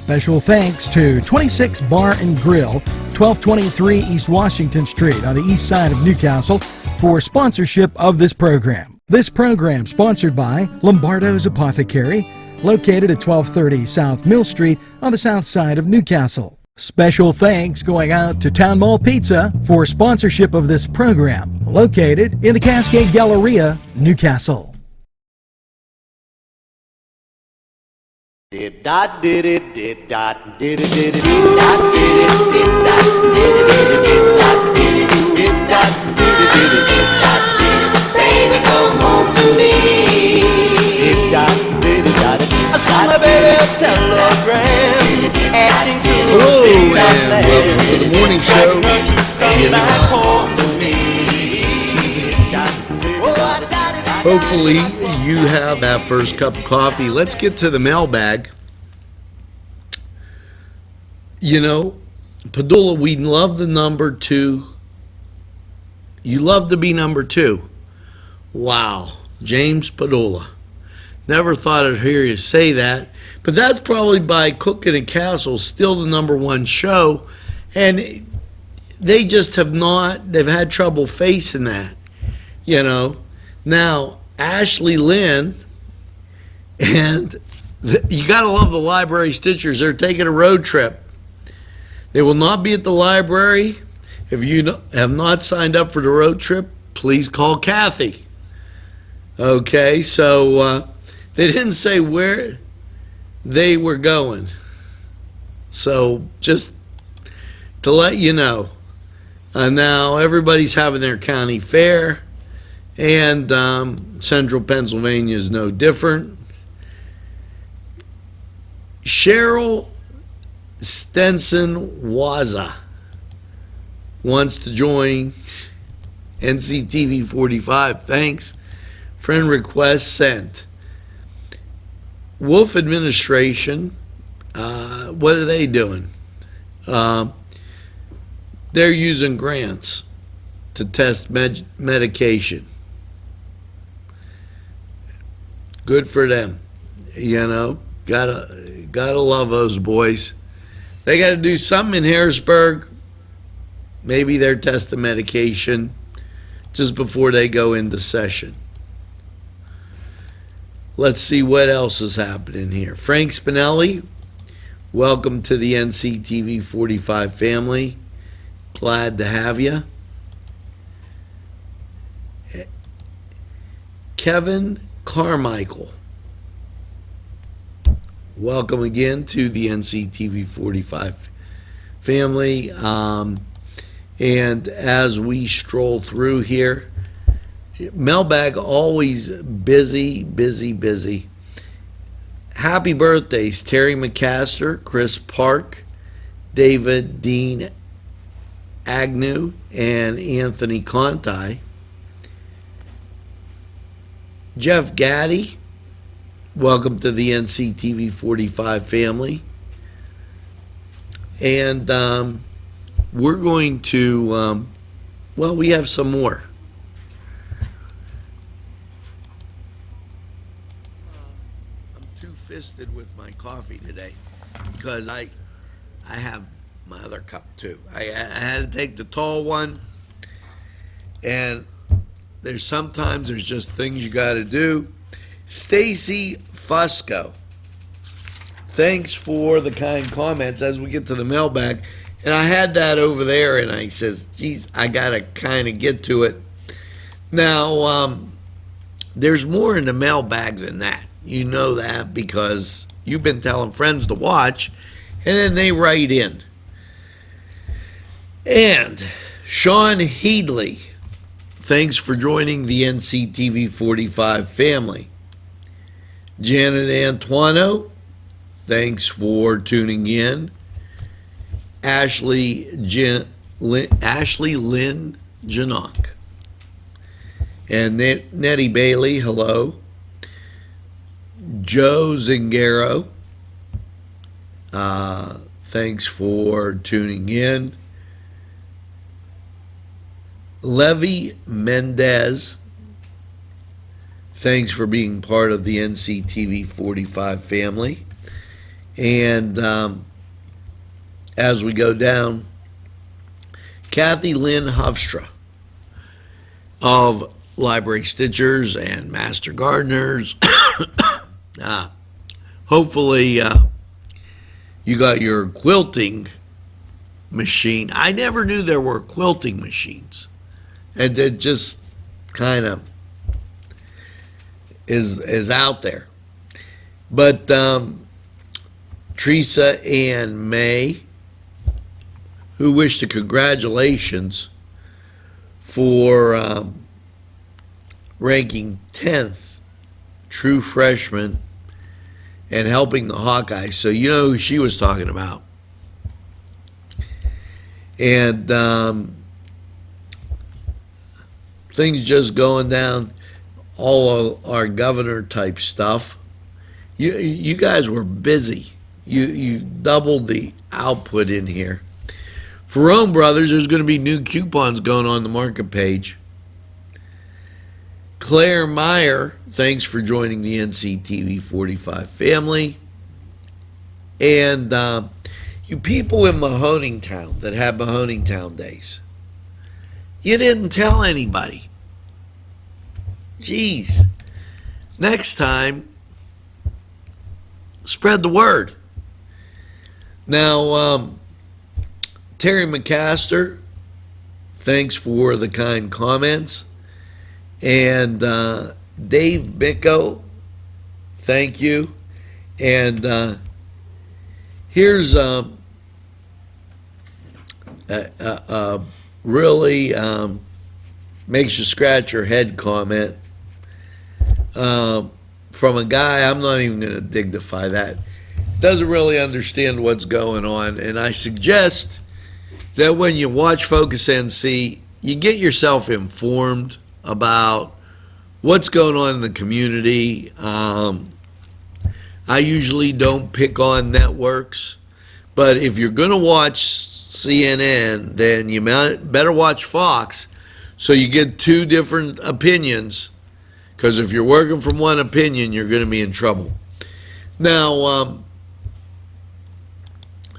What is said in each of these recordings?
Special thanks to 26 Bar and Grill, 1223 East Washington Street on the east side of Newcastle for sponsorship of this program. This program sponsored by Lombardo's Apothecary, located at 1230 South Mill Street on the south side of Newcastle. Special thanks going out to Town Mall Pizza for sponsorship of this program, located in the Cascade Galleria, Newcastle. Did dot did it did dot did it did it did dot did it did dot did it did it did dot did it did dot did it did it did dot did it. Baby, come home to me. Did dot did it dot it. I saw my baby a telegram asking to Hello and welcome to the morning show. Hopefully you have that first cup of coffee. Let's get to the mailbag. You know, Padula, we love the number 2. You love to be number 2. Wow, James Padula. Never thought I'd hear you say that, but that's probably by Cookin and Castle, still the number 1 show, and they just have not, they've had trouble facing that, you know. Now, Ashley Lynn, and you got to love the Library Stitchers. They're taking a road trip. They will not be at the library. If you have not signed up for the road trip, please call Kathy. Okay, so they didn't say where they were going. So just to let you know, now everybody's having their county fair. And central Pennsylvania is no different. Cheryl Stenson Waza wants to join NCTV45. Thanks. Friend request sent. Wolf administration, what are they doing? They're using grants to test medication. Good for them. You know, gotta love those boys. They got to do something in Harrisburg. Maybe they're testing medication just before they go into session. Let's see what else is happening here. Frank Spinelli, welcome to the NCTV45 family. Glad to have you. Kevin Carmichael, welcome again to the NCTV45 family. And as we stroll through here, mailbag always busy, busy, busy. Happy birthdays, Terry McCaster, Chris Park, David Dean Agnew, and Anthony Conti. Jeff Gaddy, welcome to the NCTV45 family. And we're going to, well, we have some more. I'm two-fisted with my coffee today because I have my other cup too. I had to take the tall one, and sometimes there's just things you got to do. Stacy Fusco, thanks for the kind comments as we get to the mailbag. And I had that over there, and I says, geez, I got to kind of get to it. Now, there's more in the mailbag than that. You know that because you've been telling friends to watch, and then they write in. And Sean Headley, thanks for joining the NCTV45 family. Janet Antuano, thanks for tuning in. Ashley Lynn Janock. And Nettie Bailey, hello. Joe Zingaro, thanks for tuning in. Levy Mendez, thanks for being part of the NCTV45 family. And as we go down, Kathy Lynn Hofstra of Library Stitchers and Master Gardeners. Hopefully you got your quilting machine. I never knew there were quilting machines. And it just kind of is out there. But Teresa and May, who wished a congratulations for ranking 10th true freshman and helping the Hawkeyes. So you know who she was talking about. And things just going down, all our governor type stuff. You guys were busy. You doubled the output in here. For Rome Brothers, there's going to be new coupons going on the market page. Claire Meyer, thanks for joining the NCTV45 family. And you people in Mahoning Town that have Mahoning Town days, you didn't tell anybody. Jeez. Next time, spread the word. Now, Terry McCaster, thanks for the kind comments. And Dave Micko, thank you. And here's really makes you scratch your head comment from a guy, I'm not even going to dignify that, doesn't really understand what's going on. And I suggest that when you watch Focus NC, you get yourself informed about what's going on in the community. I usually don't pick on networks, but if you're going to watch CNN, then you better watch Fox so you get two different opinions, because if you're working from one opinion, you're going to be in trouble. Now,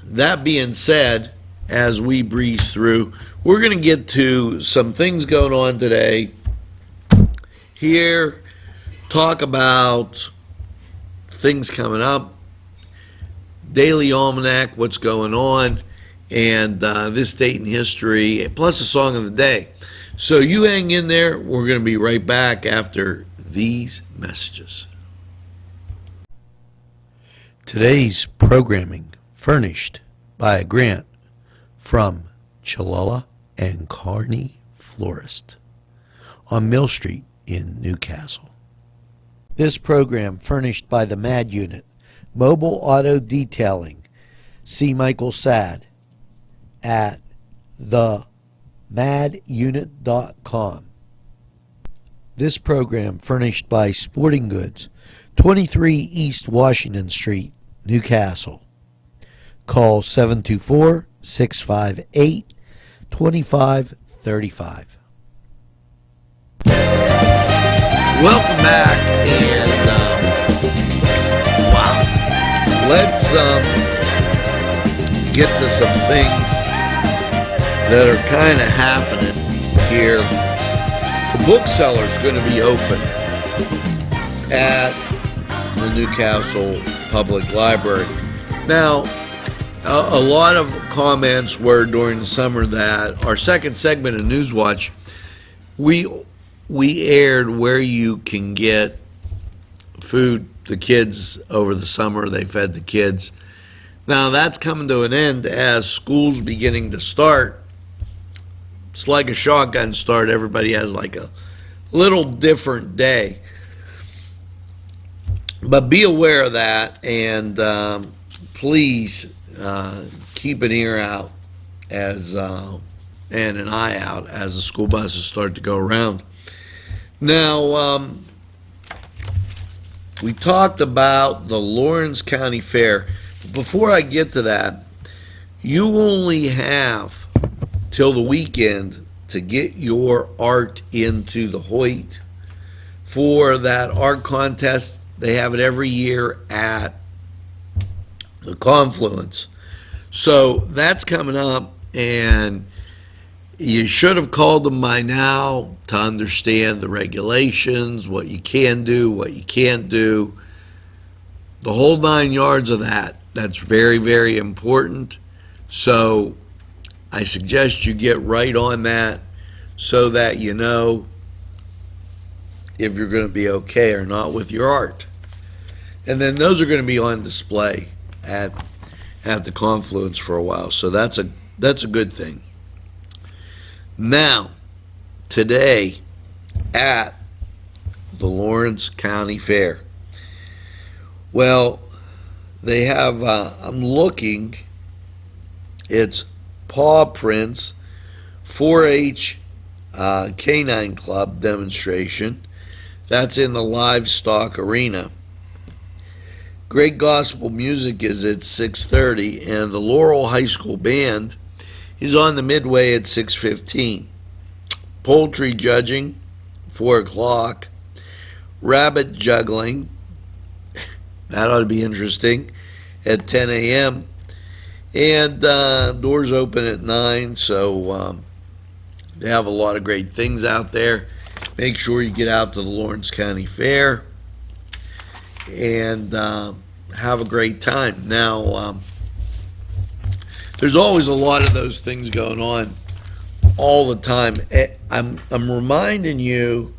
that being said, as we breeze through, we're going to get to some things going on today. Here, talk about things coming up, Daily Almanac, what's going on, and this date in history, plus a song of the day. So you hang in there. We're going to be right back after these messages. Today's programming furnished by a grant from Chalala and Carney Florist on Mill Street in Newcastle. This program furnished by the MAD Unit, Mobile Auto Detailing. See Michael Sad at themadunit.com. This program furnished by Sporting Goods, 23 East Washington Street, Newcastle. Call 724-658-2535. Welcome back, and wow, let's get to some things that are kind of happening here. The bookseller's going to be open at the Newcastle Public Library. Now, a lot of comments were during the summer that our second segment of Newswatch, we aired where you can get food. The kids over the summer, they fed the kids. Now that's coming to an end as school's beginning to start. It's like a shotgun start. Everybody has like a little different day. But be aware of that, and please keep an ear out as and an eye out as the school buses start to go around. Now, we talked about the Lawrence County Fair. Before I get to that, you only have till the weekend to get your art into the Hoyt for that art contest. They have it every year at the Confluence. So that's coming up, and you should have called them by now to understand the regulations, what you can do, what you can't do, the whole 9 yards of that. That's very, very important. So I suggest you get right on that so that you know if you're going to be okay or not with your art. And then those are going to be on display at the Confluence for a while. So that's a good thing. Now, today at the Lawrence County Fair, well, they have, I'm looking, it's paw prints 4-H Canine Club demonstration. That's in the livestock arena. Great gospel music is at 6:30, and the Laurel High School Band is on the midway at 6:15. Poultry judging, 4 o'clock. Rabbit juggling, that ought to be interesting, at 10 a.m. And doors open at 9, so they have a lot of great things out there. Make sure you get out to the Lawrence County Fair and have a great time. Now, there's always a lot of those things going on all the time. I'm reminding you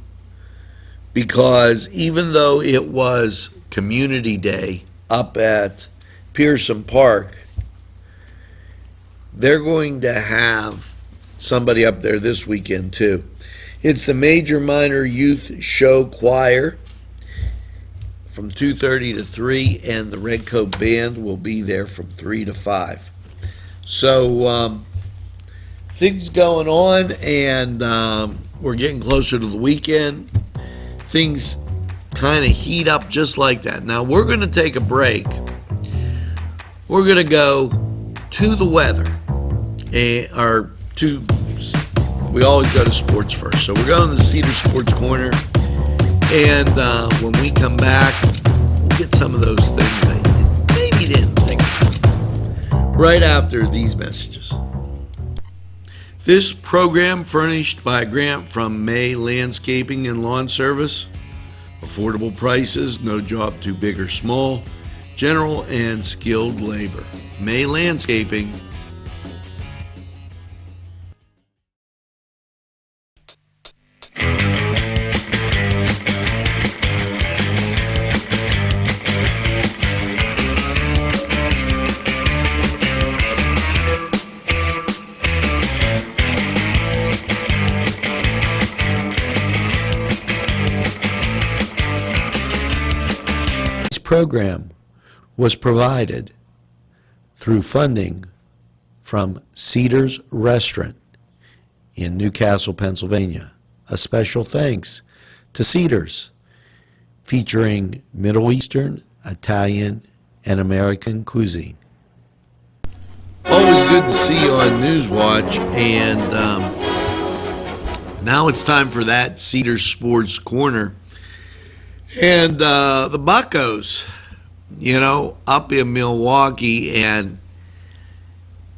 because even though it was Community Day up at Pearson Park, they're going to have somebody up there this weekend too. It's the Major Minor Youth Show Choir from 2:30 to 3, and the Red Coat Band will be there from 3 to 5. So things going on, and we're getting closer to the weekend. Things kind of heat up just like that. Now we're going to take a break. We're going to go to the weather, we always go to sports first. So we're going to the Cedar Sports Corner, and when we come back, we'll get some of those things that you maybe didn't think of right after these messages. This program furnished by a grant from May Landscaping and Lawn Service. Affordable prices, no job too big or small, general and skilled labor. May Landscaping. Program was provided through funding from Cedars Restaurant in Newcastle, Pennsylvania. A special thanks to Cedars, featuring Middle Eastern, Italian, and American cuisine. Always good to see you on Newswatch, and now it's time for that Cedars Sports Corner. And the Buccos, up in Milwaukee, and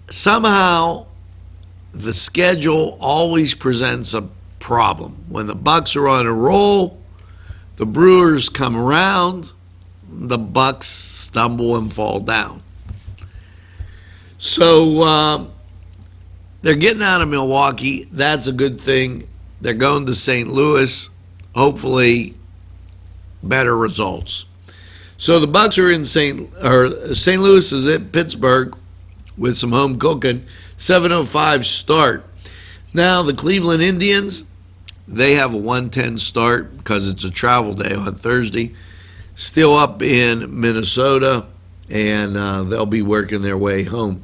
somehow the schedule always presents a problem. When the Bucks are on a roll, the Brewers come around, the Bucks stumble and fall down. So they're getting out of Milwaukee. That's a good thing. They're going to St. Louis, hopefully better results. So the Bucks are in St. Louis is at Pittsburgh with some home cooking. 7:05 start. Now the Cleveland Indians, they have a 1:10 start because it's a travel day on Thursday. Still up in Minnesota, and they'll be working their way home.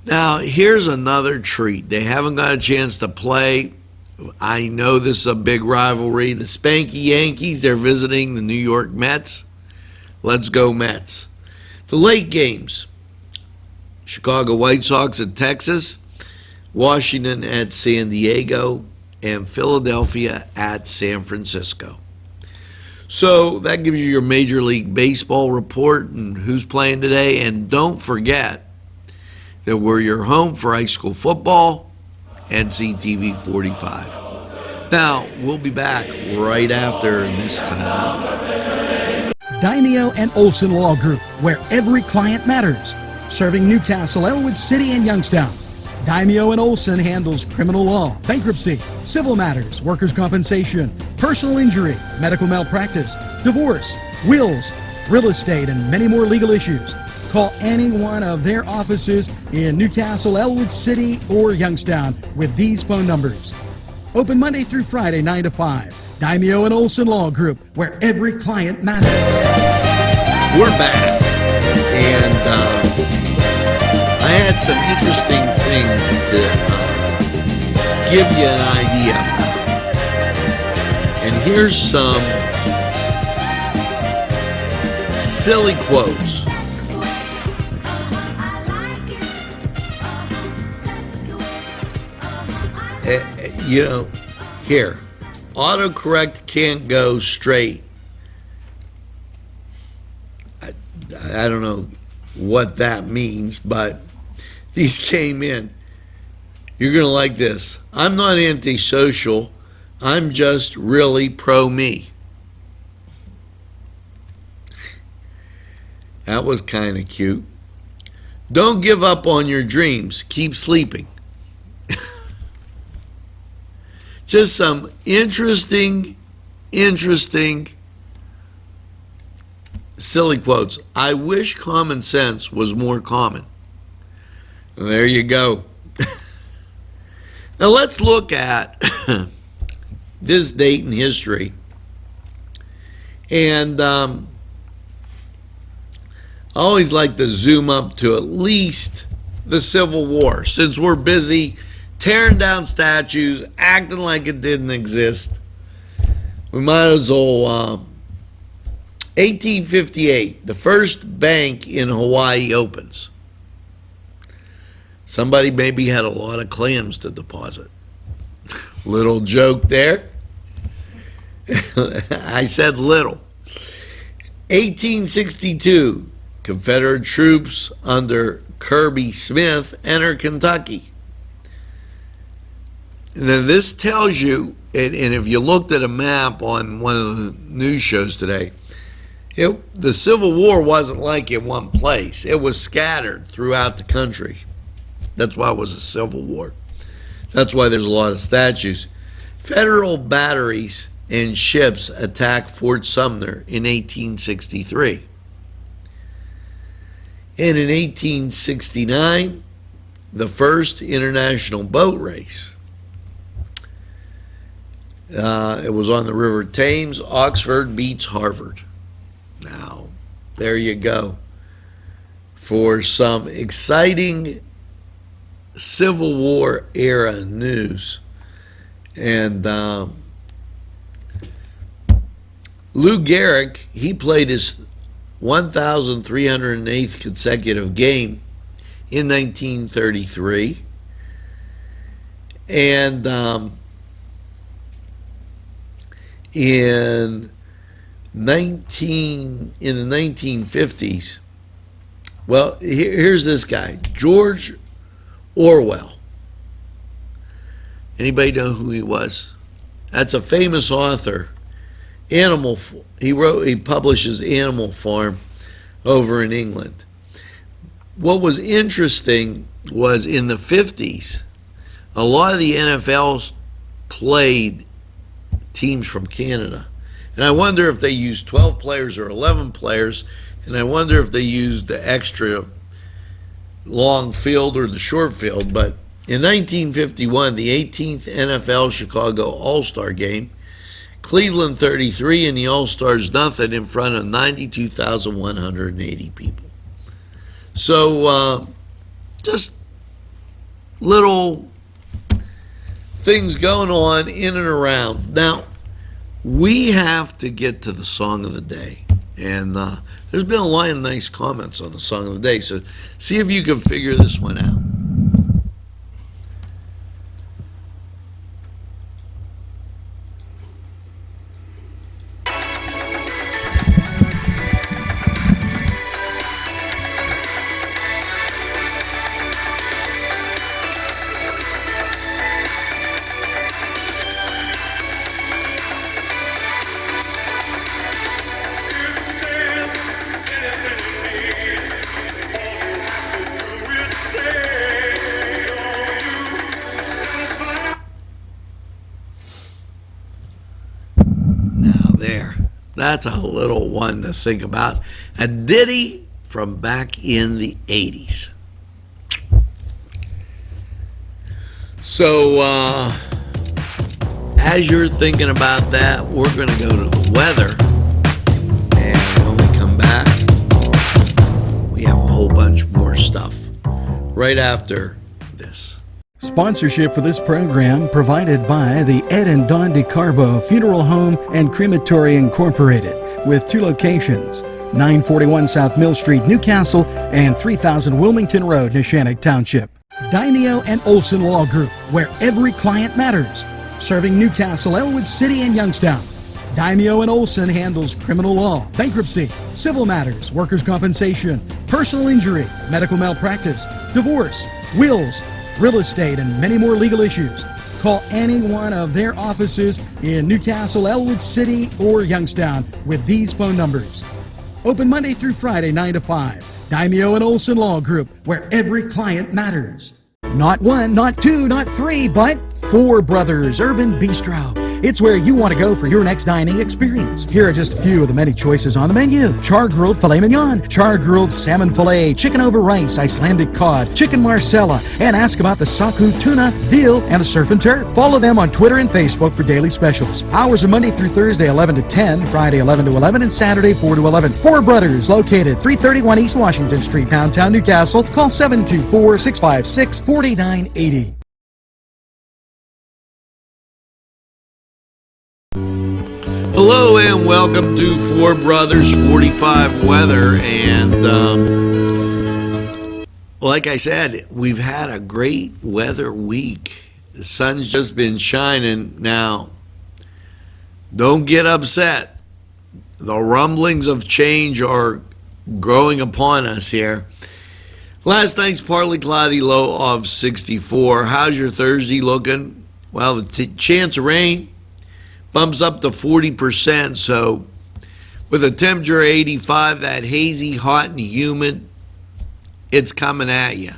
Now here's another treat. They haven't got a chance to play. I know this is a big rivalry. The Spanky Yankees, they're visiting the New York Mets. Let's go Mets. The late games. Chicago White Sox at Texas, Washington at San Diego, and Philadelphia at San Francisco. So that gives you your Major League Baseball report and who's playing today. And don't forget that we're your home for high school football, NCTV45. Now, we'll be back right after this timeout. Daimio and Olson Law Group, where every client matters. Serving Newcastle, Elwood City, and Youngstown. Daimio and Olson handles criminal law, bankruptcy, civil matters, workers' compensation, personal injury, medical malpractice, divorce, wills, real estate, and many more legal issues. Call any one of their offices in Newcastle, Elwood City, or Youngstown with these phone numbers. Open Monday through Friday, 9 to 5. Daimio and Olson Law Group, where every client matters. We're back, and I had some interesting things to give you an idea about. And here's some silly quotes. Here, autocorrect can't go straight. I don't know what that means, but these came in. You're going to like this. I'm not antisocial. I'm just really pro-me. That was kind of cute. Don't give up on your dreams. Keep sleeping. Just some interesting, silly quotes. I wish common sense was more common. There you go. Now let's look at this date in history. And I always like to zoom up to at least the Civil War, since we're busy tearing down statues, acting like it didn't exist. We might as well. 1858, the first bank in Hawaii opens. Somebody maybe had a lot of clams to deposit. Little joke there. I said little. 1862, Confederate troops under Kirby Smith enter Kentucky. And then this tells you, and if you looked at a map on one of the news shows today, the Civil War wasn't like in one place. It was scattered throughout the country. That's why it was a Civil War. That's why there's a lot of statues. Federal batteries and ships attacked Fort Sumner in 1863. And in 1869, the first international boat race. It was on the River Thames. Oxford beats Harvard. Now, there you go. For some exciting Civil War era news. And Lou Gehrig, he played his 1,308th consecutive game in 1933. And in the 1950s, well, here's this guy, George Orwell. Anybody know who he was? That's a famous author. He publishes Animal Farm over in England. What was interesting was in the 50s, a lot of the NFL played teams from Canada. And I wonder if they used 12 players or 11 players, and I wonder if they used the extra long field or the short field. But in 1951, the 18th NFL Chicago All-Star Game, Cleveland 33 and the All-Stars nothing in front of 92,180 people. So just little things going on in and around. Now, we have to get to the song of the day. And there's been a lot of nice comments on the song of the day. So see if you can figure this one out. That's a little one to think about. A ditty from back in the 80s. So, as you're thinking about that, we're going to go to the weather. And when we come back, we have a whole bunch more stuff right after this. Sponsorship for this program provided by the Ed and Don DeCarbo Funeral Home and Crematory Incorporated, with 2 locations, 941 South Mill Street, Newcastle, and 3000 Wilmington Road, Neshannock Township. Daimio and Olson Law Group, where every client matters. Serving Newcastle, Elwood City, and Youngstown. Daimio and Olson handles criminal law, bankruptcy, civil matters, workers' compensation, personal injury, medical malpractice, divorce, wills, real estate, and many more legal issues. Call any one of their offices in Newcastle, Elwood City, or Youngstown with these phone numbers. Open Monday through Friday, 9 to 5. Daimio and Olson Law Group, where every client matters. Not 1, not 2, not 3, but 4 Brothers Urban Bistro. It's where you want to go for your next dining experience. Here are just a few of the many choices on the menu. Char-grilled filet mignon, char-grilled salmon filet, chicken over rice, Icelandic cod, chicken marsala, and ask about the saku tuna, veal, and the surf and turf. Follow them on Twitter and Facebook for daily specials. Hours are Monday through Thursday, 11 to 10, Friday, 11 to 11, and Saturday, 4 to 11. 4 Brothers, located 331 East Washington Street, downtown Newcastle. Call 724-656-4980. Hello and welcome to 4 Brothers 45 Weather. And like I said, we've had a great weather week. The sun's just been shining. Now, don't get upset. The rumblings of change are growing upon us here. Last night's partly cloudy, low of 64. How's your Thursday looking? Well, the chance of rain bumps up to 40%, so with a temperature of 85, that hazy, hot, and humid, it's coming at you.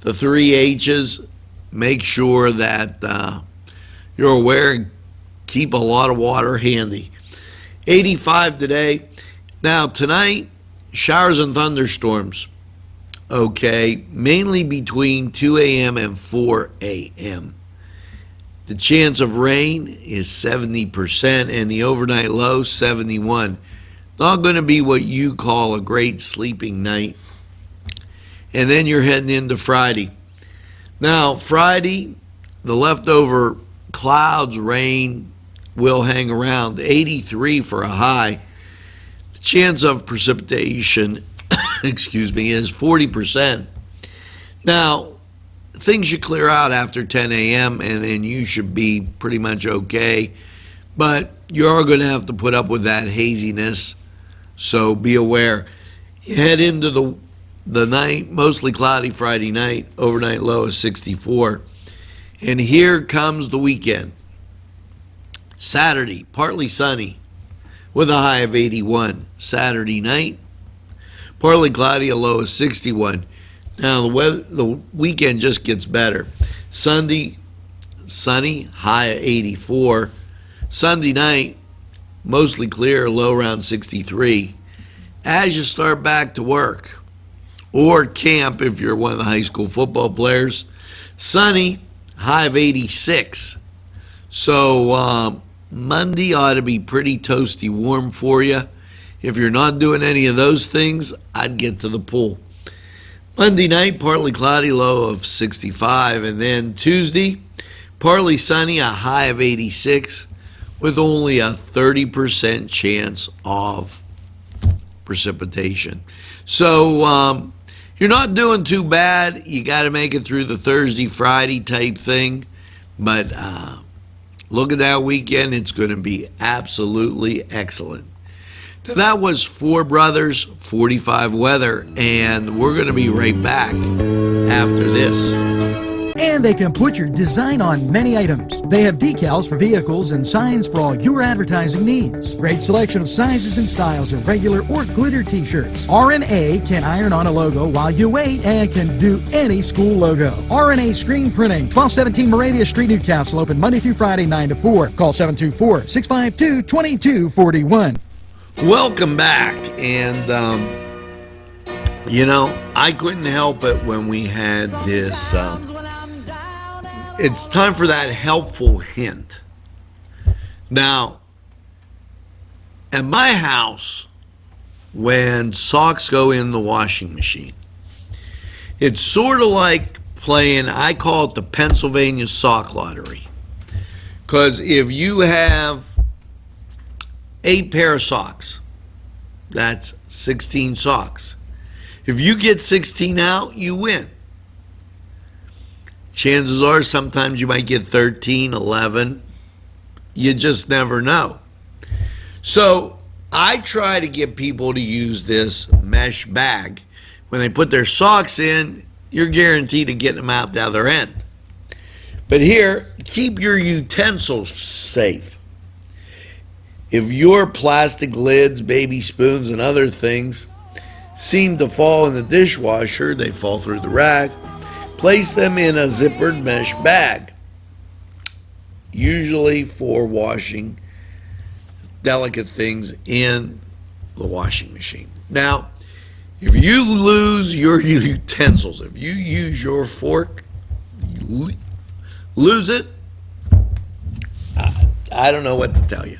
The 3 H's, make sure that you're aware and keep a lot of water handy. 85 today. Now, tonight, showers and thunderstorms. Okay, mainly between 2 a.m. and 4 a.m. The chance of rain is 70% and the overnight low 71. Not going to be what you call a great sleeping night. And then you're heading into Friday. Now, Friday, the leftover clouds, rain will hang around. 83 for a high. The chance of precipitation, excuse me, is 40%. Now, things should clear out after 10 a.m. and then you should be pretty much okay. But you are going to have to put up with that haziness, so be aware. You head into the night, mostly cloudy Friday night, overnight low is 64. And here comes the weekend. Saturday, partly sunny with a high of 81. Saturday night, partly cloudy, a low of 61. Now, the weekend just gets better. Sunday, sunny, high of 84. Sunday night, mostly clear, low around 63. As you start back to work or camp, if you're one of the high school football players, sunny, high of 86. So Monday ought to be pretty toasty warm for you. If you're not doing any of those things, I'd get to the pool. Monday night, partly cloudy, low of 65. And then Tuesday, partly sunny, a high of 86, with only a 30% chance of precipitation. So you're not doing too bad. You got to make it through the Thursday, Friday type thing. But look at that weekend. It's going to be absolutely excellent. Now, that was 4 Brothers 45 Weather, and we're going to be right back after this. And they can put your design on many items. They have decals for vehicles and signs for all your advertising needs. Great selection of sizes and styles of regular or glitter t-shirts. R&A can iron on a logo while you wait and can do any school logo. R&A Screen Printing, 1217 Moravia Street, Newcastle, open Monday through Friday, 9 to 4. Call 724-652-2241. Welcome back. And, I couldn't help it when we had this. It's time for that helpful hint. Now, at my house, when socks go in the washing machine, it's sort of like playing, I call it the Pennsylvania sock lottery. Because if you have 8 pair of socks, that's 16 socks. If you get 16 out, you win. Chances are sometimes you might get 13, 11. You just never know. So I try to get people to use this mesh bag. When they put their socks in, you're guaranteed to get them out the other end. But here, keep your utensils safe. If your plastic lids, baby spoons, and other things seem to fall in the dishwasher, they fall through the rack, place them in a zippered mesh bag, usually for washing delicate things in the washing machine. Now, if you lose your utensils, if you use your fork, you lose it, I don't know what to tell you.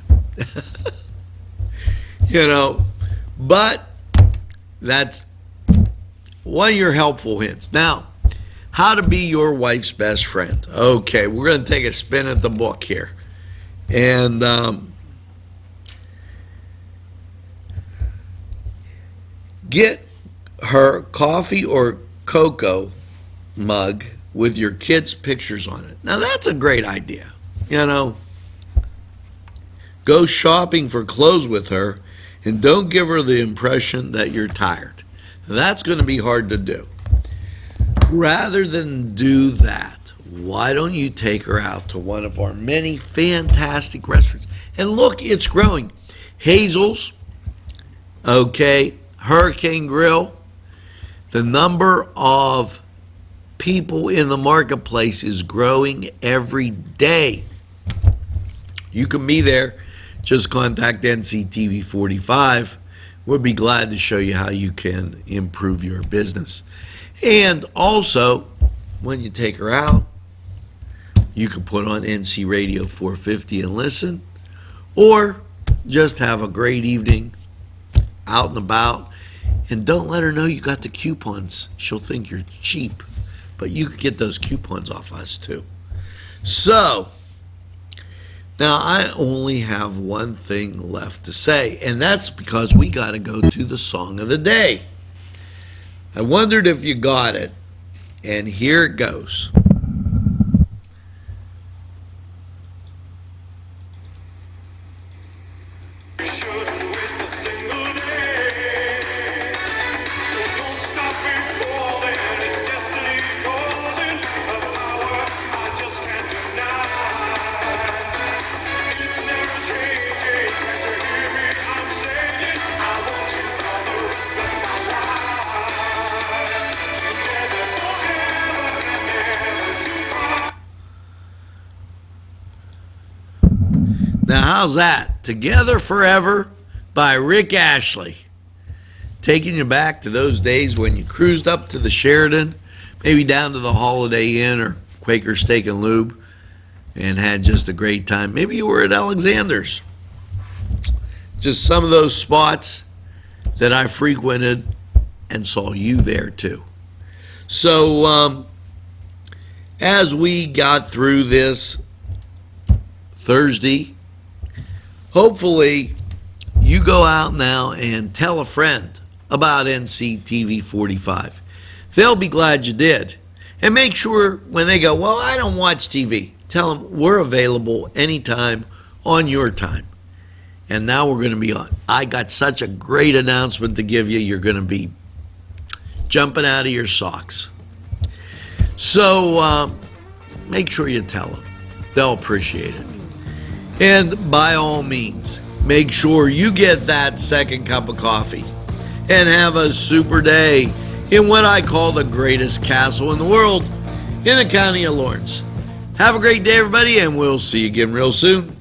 But that's one of your helpful hints. Now, how to be your wife's best friend. Okay, we're going to take a spin at the book here. And get her coffee or cocoa mug with your kids' pictures on it. Now, that's a great idea. Go shopping for clothes with her, and don't give her the impression that you're tired. That's going to be hard to do. Rather than do that, why don't you take her out to one of our many fantastic restaurants? And look, it's growing. Hazel's, Hurricane Grill. The number of people in the marketplace is growing every day. You can be there. Just contact NCTV45. We'll be glad to show you how you can improve your business. And also, when you take her out, you can put on NC Radio 450 and listen, or just have a great evening out and about. And don't let her know you got the coupons. She'll think you're cheap, but you can get those coupons off us too. So, now I only have one thing left to say, and that's because we got to go to the song of the day. I wondered if you got it, and here it goes. Now, how's that? Together Forever by Rick Ashley. Taking you back to those days when you cruised up to the Sheridan, maybe down to the Holiday Inn or Quaker Steak and Lube, and had just a great time. Maybe you were at Alexander's. Just some of those spots that I frequented and saw you there too. So, as we got through this Thursday, hopefully you go out now and tell a friend about NCTV45. They'll be glad you did. And make sure when they go, well, I don't watch TV, tell them we're available anytime on your time. And now we're going to be on. I got such a great announcement to give you. You're going to be jumping out of your socks. So make sure you tell them. They'll appreciate it. And by all means, make sure you get that second cup of coffee and have a super day in what I call the greatest castle in the world in the county of Lawrence. Have a great day, everybody, and we'll see you again real soon.